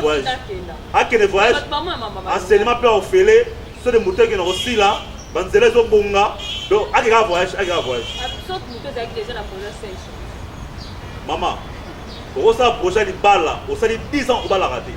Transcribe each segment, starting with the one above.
voyage. Akende voyage. Enseignement peut offrir ceux de moutons qui n'ont aussi là. Banzele zo bonga. Donc akeka voyage. Sauf moutons avec déjà la projet sèche. Maman, au ça projet de balle, au ça 10 ans au bal raté.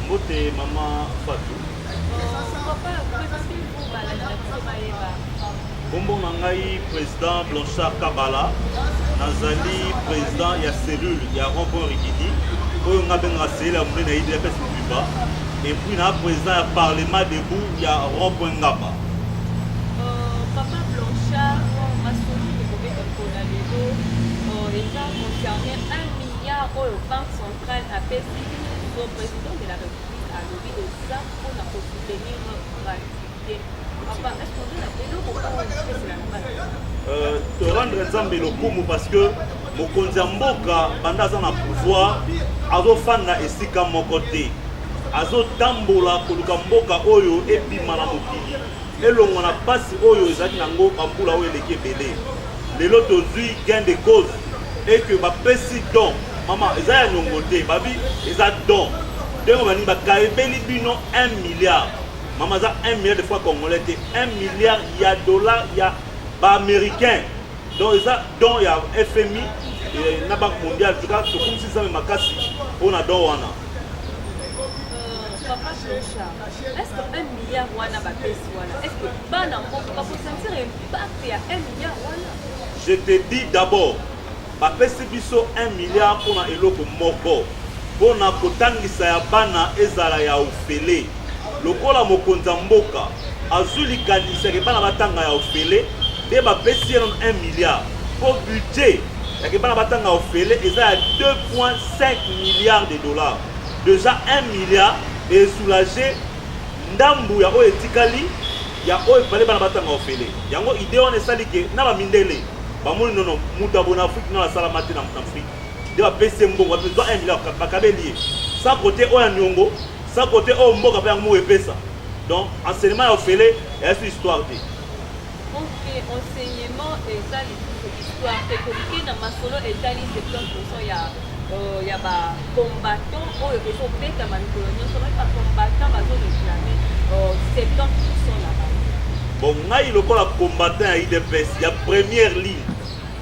Mbote maman Fatou. Bonbon nangai président Blanchard Kabala, Nazali président ya cellule ya rond-point Rikidi, oyo ngabenga cellule ya mune na idée pesa kuba, et puis na président ya parlement debout ya rond-point Ngaba. Papa Blanchard, ma solution de combien de lelo, déjà concerné 1 milliard au Banque centrale a payé au président de la République à l'objet de ça pour soutenir l'activité. Papa, est-ce qu'on a vélo pour te rendre ensemble le coup parce que mon konzamboka banda za na pouvoir azo fanda esika mon côté azo tambola koluka mboka oyo epima na mokili elongo na pasi oyo ezaki nango bambula oyo eleki ebele lelo tozwi gain de cause et que bapesi don maman eza ya nyongo te babi eza don ndenge bani bakaebeli bino 1 milliard maman za 1 milliard de fois congolais te 1 milliard ya dollar ya américain donc ça donc il y a FMI et la Banque mondiale en tout cas tout comme si ça me makasi on a don wana papa Blanchard est-ce que 1 milliard wana ba pesi wana est-ce que bana mboko ba ko sentir impact ya 1 milliard wana je te dis d'abord ba pesi biso 1 milliard pour na eloko moko pour na kotangisa ya bana ezala ya ofele lokola mokonza mboka azuli kanisa ke bana batanga ya ofele de ba pesi 1 milliard pour budget ya ke bana batanga ofele eza ya 2,5 milliards de dollars déjà 1 milliard et soulager ndambu ya oyo etikali ya oyo fale bana batanga ofele yango idée on esali ke na ba mindele ba moni nono muta bona Afrique na la salamate na Afrique de ba pesi mbongo ba besoin 1 milliard bakabeli sans côté oyo nyongo sans côté oyo mboka pa yango epesa donc enseignement ya ofele et c'est histoire de ok enseignement et ça l'histoire c'est que dans masolo et ça 70% ya ba combattant oyo ko peta manipulation so ba combattant ba zo réclamer 70% là-bas bon ngai lokola combattant ya IDPS ya première ligne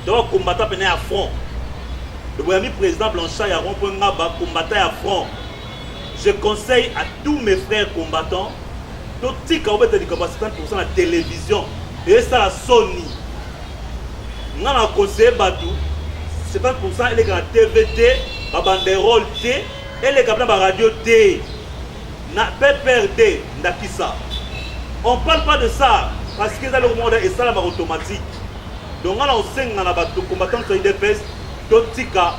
donc combattant pene à front le premier président Blanchard ya rond-point Ngaba combattant à front je conseille à tous mes frères combattants de tika obeta di capacité 50% la télévision et ça la Sony nga na conseiller batu 70% ele ka TVT ba banderole T ele ka ba radio T na PPRD ndakisa on parle pas de ça parce que dans le monde est ça la automatique donc nga na osenga na batu combattants de IDPS to tika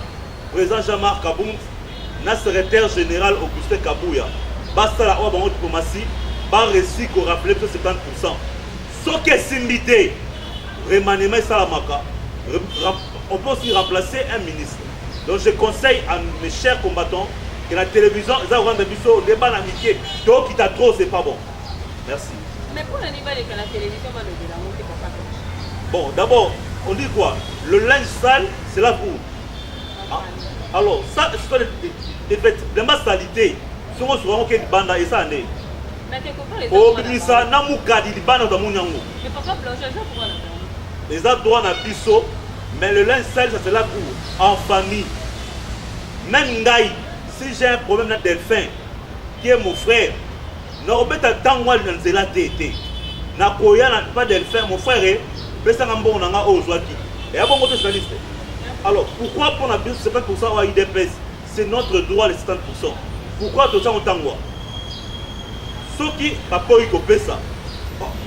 président Jean-Marc Kaboum na secrétaire général Augustin Kabouya basta la oba diplomatie ba réussi ko rappeler 70% ce qui est simbité remaniement salamaka on peut aussi remplacer un ministre donc je conseille à mes chers combattants que la télévision ça rendre biso débat amitié donc qui t'a trop c'est pas bon merci mais pour l'animal de la télévision va le dire bon d'abord on dit quoi le linge sale c'est là où alors ça c'est des faits de ma salité si on se rend compte banda et ça né oh bisa na mukadi bana da munyango mais papa Blanchard ça pourquoi les adroits na biso mais le linge sale ça c'est là où en famille même ngai si j'ai un problème na Delphin qui est mon frère nakobeta ntango ali na nzela te te nakoya na pas de le faire mon frère pesanga mbongo na nga oyo ozwaki eya bongo te journaliste. Alors pourquoi pour na biso 50% wa IDPS c'est notre droit les 70%? Pourquoi totiango ntango soki bakoyi kopesa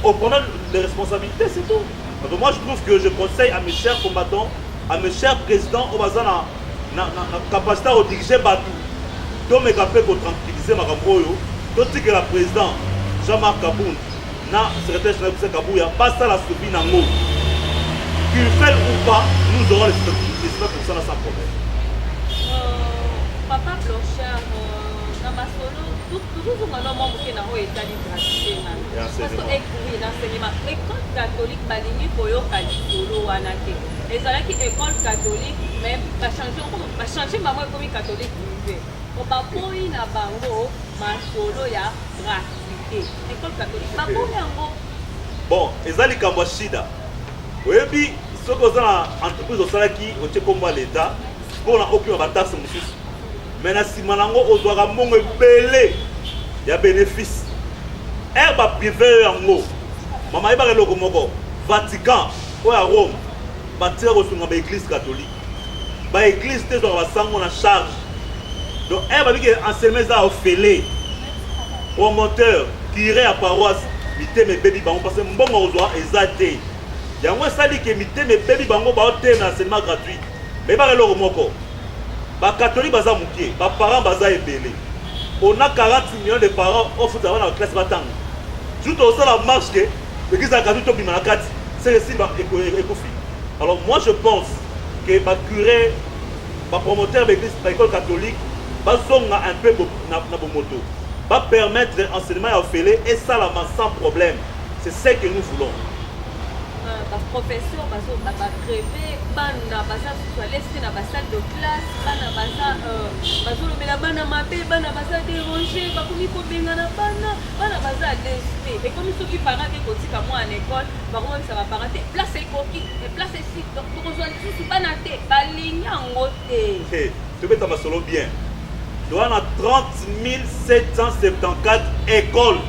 on prend les responsabilités, c'est tout. Donc moi je trouve que je conseille à mes chers combattants, à mes chers présidents au bazar na capacité à diriger Batou donc mes capés pour tranquilliser ma camboyo tout que le président Jean-Marc Kaboun na secrétaire général de Kabouya pas ça la subie nango qu'il fait ou pas nous aurons les 70% sans problème. Papa Blanchard na masolo toujours mon nom qui na ho état de gratuité parce que oui l'enseignement école catholique balingi koyo solo wana te ezalaki école catholique même ba changer maman comme catholique privé on ba boyi na bango masolo ya gratuité école catholique ba boyi yango bon ezali kamwa shida oyebi soko za entreprise osalaki otie komba l'état pour na aucune taxe mususu mais na sima nango ozwaka mbongo ebele ya bénéfice ba privé yango mama yebaka eloko moko Vatican oyo ya Rome batira kosunga ba église catholique ba église te ezwaka basango na charge donc babiki enseignement eza ofele promoteur curé ya paroisse mitema ebebi bango parce que mbongo ozwa eza te yango esali ke mitema ebebi bango baote na enseignement gratuit mais yebaka eloko moko bacatholique baza mokie baparent baza ebele on a 40 millions de parents ofuta bana classe batanga juste osala marche ke l'église catholique tobima na kati c'est si ekofi. Alors moi je pense que ba curé ba promoteur de l'église école catholique ba zonga un peu na bomoto va permettre l'enseignement à offelé et ça la sans problème. C'est ce que nous voulons. Professeur baza crevé bana baza laisser na salle de classe bana baza lobela bana mabe bana baza déranger bakomi kobengana bana baza déçu et comme ceux qui parents qui kotika moi en école bakoma bisa ba parents place ekoki et place ici donc pour rejoindre tout bana te balinya ngote tu peux t'amasser bien doit na 30 774 écoles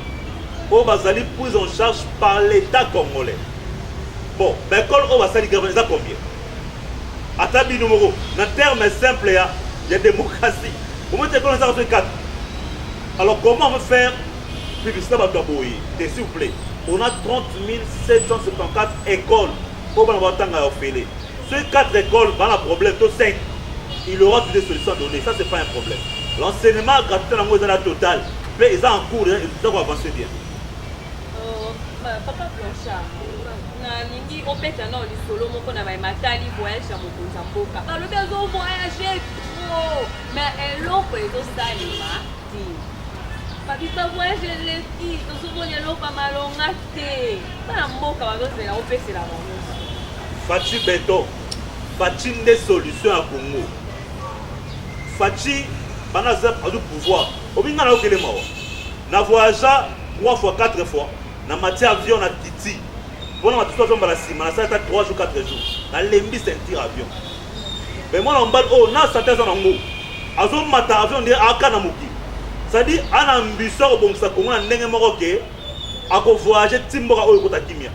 au bazali prise en charge par l'État congolais. Bon, l'école au Basali Gavin, ça combien? À tabi numéro, dans terme simple, il y a démocratie. Comment tu connais ça en 4? Alors comment on va faire publicité à Gaboui? S'il vous plaît. On a 30 774 écoles pour avoir à offrir. Ces 4 écoles, il y a un problème, 5. Il aura des solutions à donner. Ça, ce n'est pas un problème. L'enseignement gratuit dans la totale, mais ils sont en cours, ils doivent avancer bien. Papa Blanchard. Nalingi opeta na lisolo moko na matali voyage ya mokonza mboka balobi azo voyager trop mais eloko ezosalema te babi bavoyage leki tozomoni eloko ya malonga te bana mboka bazozela opesela bango Fachi beton Fachi nde solution ya Congo Fachi bana za du pouvoir obinga na okele mawa na voyagea 3 fois 4 fois na matière avion na Titi. Bon, on a tout le monde ça 3 jours, 4 jours. Dans l'embi, c'est un tir avion. Mais moi, on a ça en haut. Azon mata avion, on dit Akanamuki. Ça dit, un ambition, bon, ça commence à n'engager Marocain. À voyager, Timbora ou Kotakimia.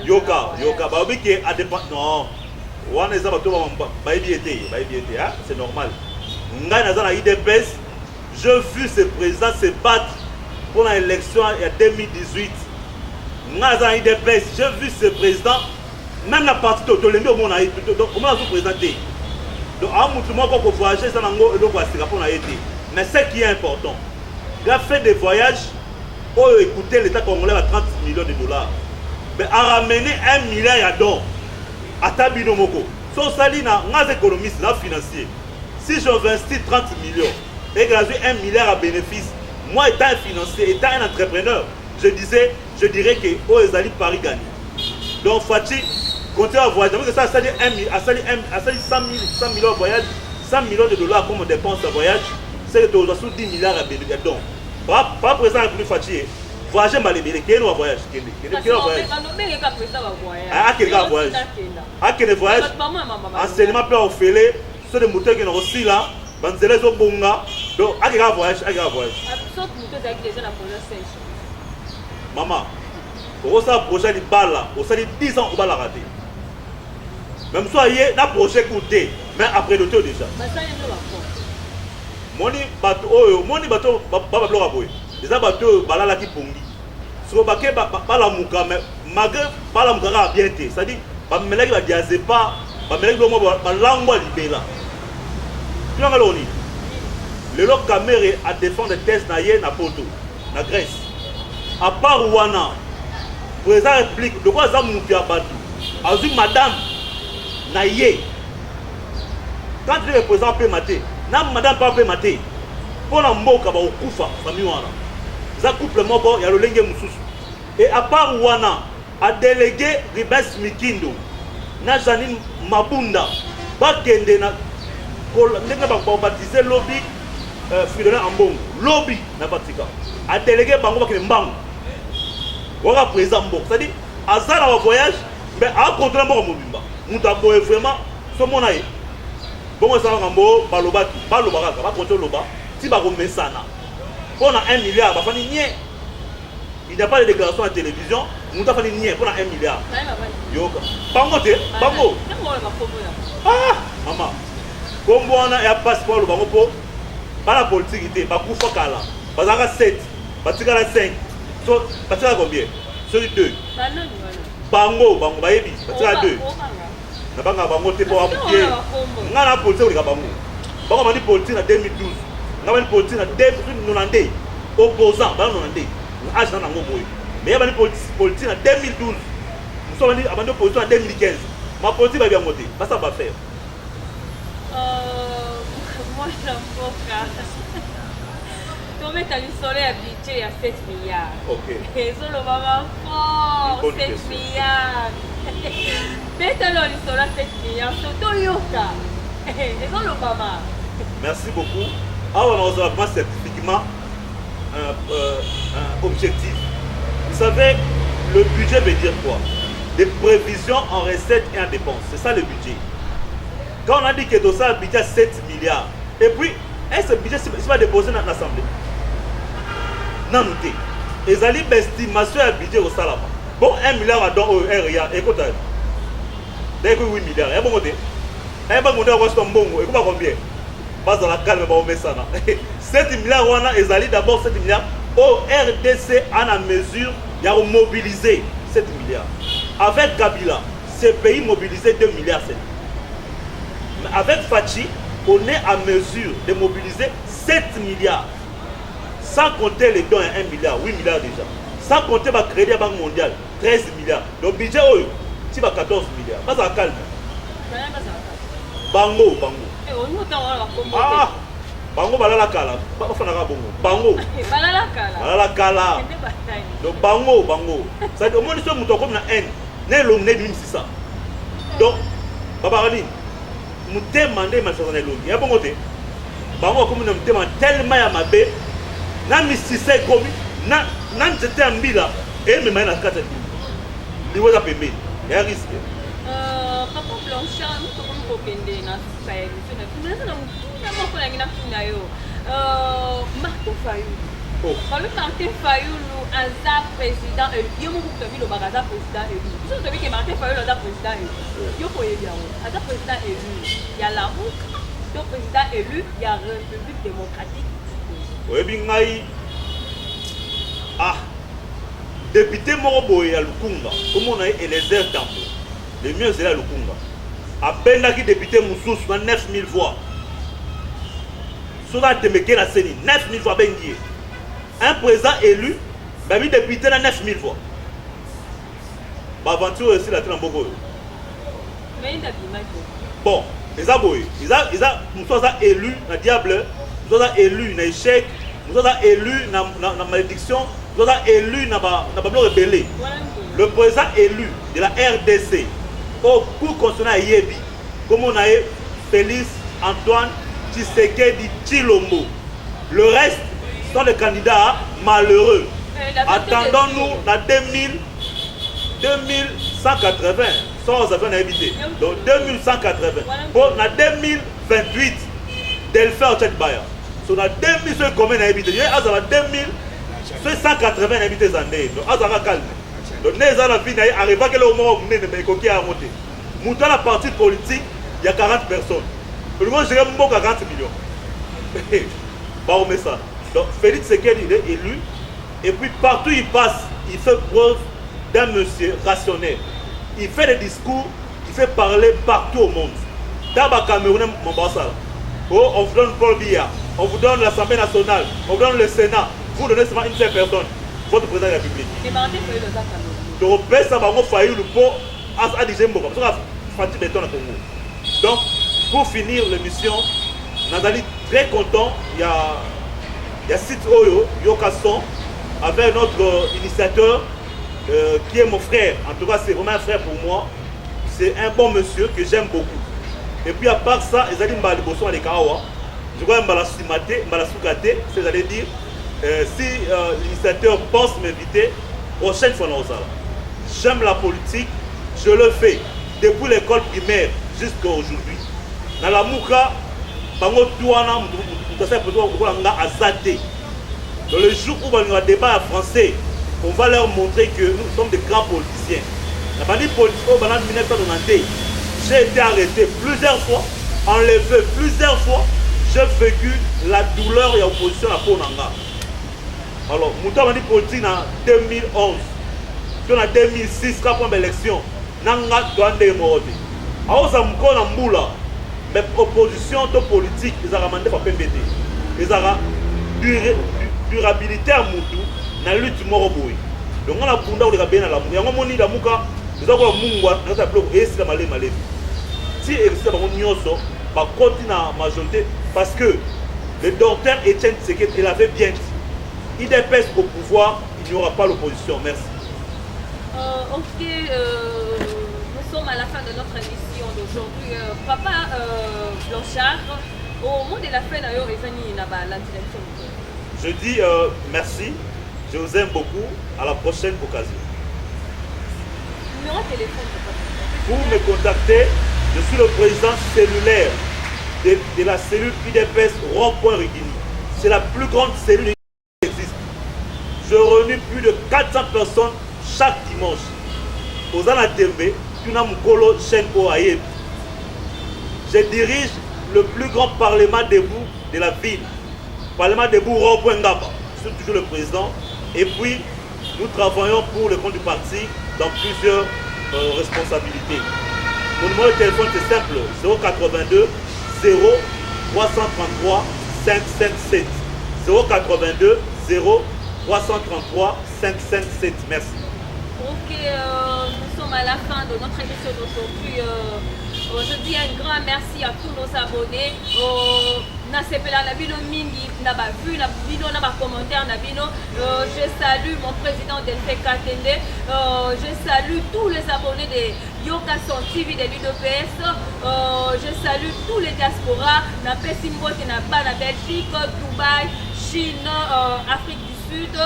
Yoka, Babi à dépend. Non, on est à c'est normal. Ngana IDPS, je vu ce président se battre pour l'élection en 2018. J'ai vu ce président, même la partie de l'Olympique, on a présenté. Donc, à un moment qu'on voyager, ça n'a pas été. Mais ce qui est important, il a fait des voyages pour écouter l'État congolais à 30 millions de dollars. Mais à ramener 1 milliard de dollars à Tabino Moko. Son salina, nous économistes, nous financiers. Si j'investis 30 millions et que j'ai 1 milliard à bénéfice, moi étant un financier, étant un entrepreneur, je dirais que Oezali Paris gagne. Donc Fachi, continue à voyager. Ça a sali 100 millions de voyages, 100 millions de dollars comme on dépense à voyage, c'est que tu as 10 milliards à bénéficier. Donc, pas présent avec Fachi, voyager malébélé, qui est un voyage. Ah, quel voyage? Ah, quel voyage? Enseignement peut offrir, ceux de moteurs qui sont aussi là, Banzele Zobonga. Donc, à quel voyage? Sauf que vous avez déjà la première session. Maman, pour ça, projet de balle, au sein de 10 ans, on va la rater. Même soit hier, n'a projet coûté, mais après le temps déjà. Moni bateau, baba blora boy. Déjà bateau, balala qui pongi. Sur baké, bala mouka, mais malgré bala mouka bien été. C'est-à-dire, ba melaki ba diazepa, ba melaki lo mo ba langwa libela. Tu l'as maloni. Le lot caméra à défendre des tests na yé na poto, na Grèce. À part Wana, président réplique, de quoi ça mouki à bateau. Azu madame. Naïe. Quand tu es présent peut mater, n'a madame pas peut mater. Pour la mboka ba okufa famille wana. Ça couple moko ya lolenge mususu. Et à part wana a délégué Ribes Mikindo na Janine Mabunda ba kende na ndenge ba baptiser lobby Fridolin Ambongo lobby na Batika. A délégué bango ba kende mbango. Waka présent mboka. C'est-à-dire azala wa voyage mais a contrôler mboka mobimba. Moutabo est vraiment ce mon aïe. Bon, ça va en balobaki, balobaka, va compter loba. Si va remettre ça là. Pour 1 milliard, va faire nier. Il n'y a pas de déclaration à la télévision. Nous avons fait nier pour 1 milliard. Yoga. Bango te, bango. Ah, maman. Comme on a un passeport le bango pour pas la politique était, pas pour kala. Bazaka 7, batika 5. So, batika combien? Celui 2. Bango, bango, bayebi, batika 2. Nabanga bango te po amukie. Ngana politique olika bango. Bango mandi politique na 2012. Ngaba ni politique na 2090. Opposant, ba 90. Age na ngo boy. Mais ya bani politique na 2012. Nous sommes abandi opposition en 2015. Ma politique va bien monter. Pas ça va faire. Moi j'aime pas. Tomber dans le soleil à budget à 7 milliards. OK. Et ça le maman fort 7 milliards. Mettez-le le soleil à 7 milliards. Surtout Yoka. Et ça le maman. Merci beaucoup. Alors on a vraiment certifiquement un objectif. Vous savez, le budget veut dire quoi? Des prévisions en recettes et en dépenses. C'est ça le budget. Quand on a dit que tout ça, le budget 7 milliards. Et puis, est-ce que ce budget va déposer dans l'Assemblée? Non, noté. Les alliés estimation du budget au salaire. Bon, 1 milliard à don RIA. Écoute, dès que 8 milliards. Et bon, côté. Et bon, on a combien? Écoute combien? Pas dans la calme, on met ça. 7 milliards, on a les alliés d'abord 7 milliards. Au RDC, en a mesure, il y a mobilisé 7 milliards. Avec Kabila, ce pays mobilisé 2 milliards. Mais avec Fachi, on est à mesure de mobiliser 7 milliards. Sans compter les dons à 1 milliard, 8 milliards déjà. Sans compter le crédit à la Banque mondiale, 13 milliards. Donc le budget, c'est 14 milliards. Pas ça calme. Bango, bango. Ah, bango, balala kala. Bango. Balala kala. Donc bango, bango. Ça veut dire que nous sommes comme la haine. N'est l'homme n'est même si ça. Donc, Baba Rani, nous demandons ma chose dans l'homme. Il y a bon côté. Bango comme nous demandons tellement à ma baie. Na misise komi na nzete ambila et me na kata ni weza pembeni ya risque papa Blanchard nous sommes ko pende na sai nous na moko na ngina tuna yo Martin Fayulu le Martin Fayulu aza président yo mo ko bi lo bagaza président élu nous sommes que Martin Fayulu aza président élu yo ko yebi awo aza président élu ya la donc président élu ya République démocratique. Oui, ah, député Moroboy à Lukunga, comme on a Eliezer Tambo, le mieux c'est là Lukunga. À peine qui député Moussous, 9000 voix. Sur la Temeke la Sénie, 9000 voix Benguier. Un président élu, bah oui, député là 9000 voix. Bah aventure aussi la Trambogo. Mais il a bon, les aboyés, ils ont élu, la diable. Nous avons élu un échec, nous avons élu une malédiction, nous avons élu une rebelle. Le président élu de la RDC, au cours constitutionnel Yebi, comme on a eu Félix Antoine Tshisekedi Tshilombo. Le reste sont des candidats malheureux. Attendons-nous la 2180, sans avoir évité. Donc 2180. Pour la 2028, Delphin Ochette Baya. Sur la 2000 combien d'habitants? Il y a 2000 Ce 180 habités en Ndé, donc Azara calme. Donc Néza la vie arrive à que le moment où vous n'êtes pas qui a monté. Montant la partie politique, il y a 40 personnes. Le monde gérer mon 40 millions. Bah on met ça. Donc Félix Sekedi il est élu et puis partout il passe, il fait preuve d'un monsieur rationnel. Il fait des discours, il fait parler partout au monde. Dans le Cameroun, oh, on vous donne Paul Biya, on vous donne l'Assemblée nationale, on vous donne le Sénat. Vous donnez seulement une seule personne, votre président de la République. Donc, ça va faire le pot à Dijembo, comme ça, Fatih Béton à Congo. Donc, pour finir l'émission, Nazali très content. Il y a Site Oyo, Yokasson, avec notre initiateur qui est mon frère. En tout cas, c'est vraiment un frère pour moi. C'est un bon monsieur que j'aime beaucoup. Et puis, à part ça, ils allaient me bosser à l'Ekawa. Je vois un balasumate, balasukate, c'est-à-dire dire. Si l'initiateur pense m'inviter, prochaine fois, j'aime la politique, je le fais depuis l'école primaire jusqu'à aujourd'hui. Dans la Mouka, dans le jour où on va débat en français, on va leur montrer que nous sommes des grands politiciens. La bandit politique au 1990, j'ai été arrêté plusieurs fois, enlevé plusieurs fois, j'ai vécu la douleur et l'opposition à Ponanga. Alors, nous avons dit politique en 2011, en 2006, quand on a l'élection, nous avons été morts. Alors, nous avons dit mais opposition de politique, ils ont demandé par PMBT. Ils ont durabilité à Moutou, dans la lutte moroboui. Donc, on a fondé le rabais dans la mouka. On a dit la mouka, nous avons dit que nous avons dit que nous avons dit si nous avons dit la majorité, parce que le docteur Etienne Tshisekedi, il avait bien dit. IDPS au pouvoir, il n'y aura pas l'opposition. Merci. Ok, nous sommes à la fin de notre émission d'aujourd'hui. Papa Blanchard, au moment de la fin d'ailleurs, la direction. Je dis merci, je vous aime beaucoup, à la prochaine occasion. Numéro de téléphone, pour me contacter, je suis le président cellulaire de la cellule IDPS Rond-Point Rigini. C'est la plus grande cellule qui existe. Je réunis plus de 400 personnes chaque dimanche. Aux Anatembe, Tunamukolo, chaîne Oaye. Je dirige le plus grand parlement debout de la ville. Parlement debout Rond-Point Ngaba. Je suis toujours le président. Et puis, nous travaillons pour le compte du parti dans plusieurs responsabilités. Mon numéro de téléphone c'est simple, 082 0 333 557. 082 0 333 557. Merci. Ok, nous sommes à la fin de notre émission d'aujourd'hui. Je dis un grand merci à tous nos abonnés. Je salue mon président Delphé Katende. Je salue tous les abonnés de Yokasson TV de l'UDPS. Je salue tous les diasporas. Na Pessimbote, na Belgique, Dubaï, Chine, Afrique du Sud.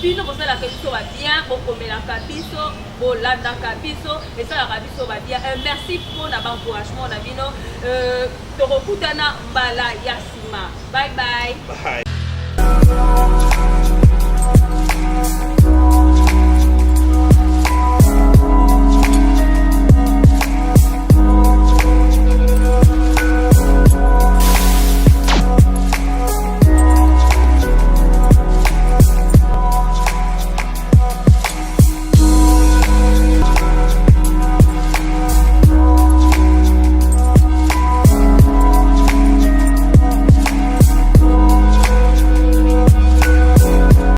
Bino bosala biso va bien, bokomelaka biso, bolandaka biso, esalaka biso va bien. Merci pour l'encouragement na bino. Tokokutana mbala ya sima. Bye bye. Bye.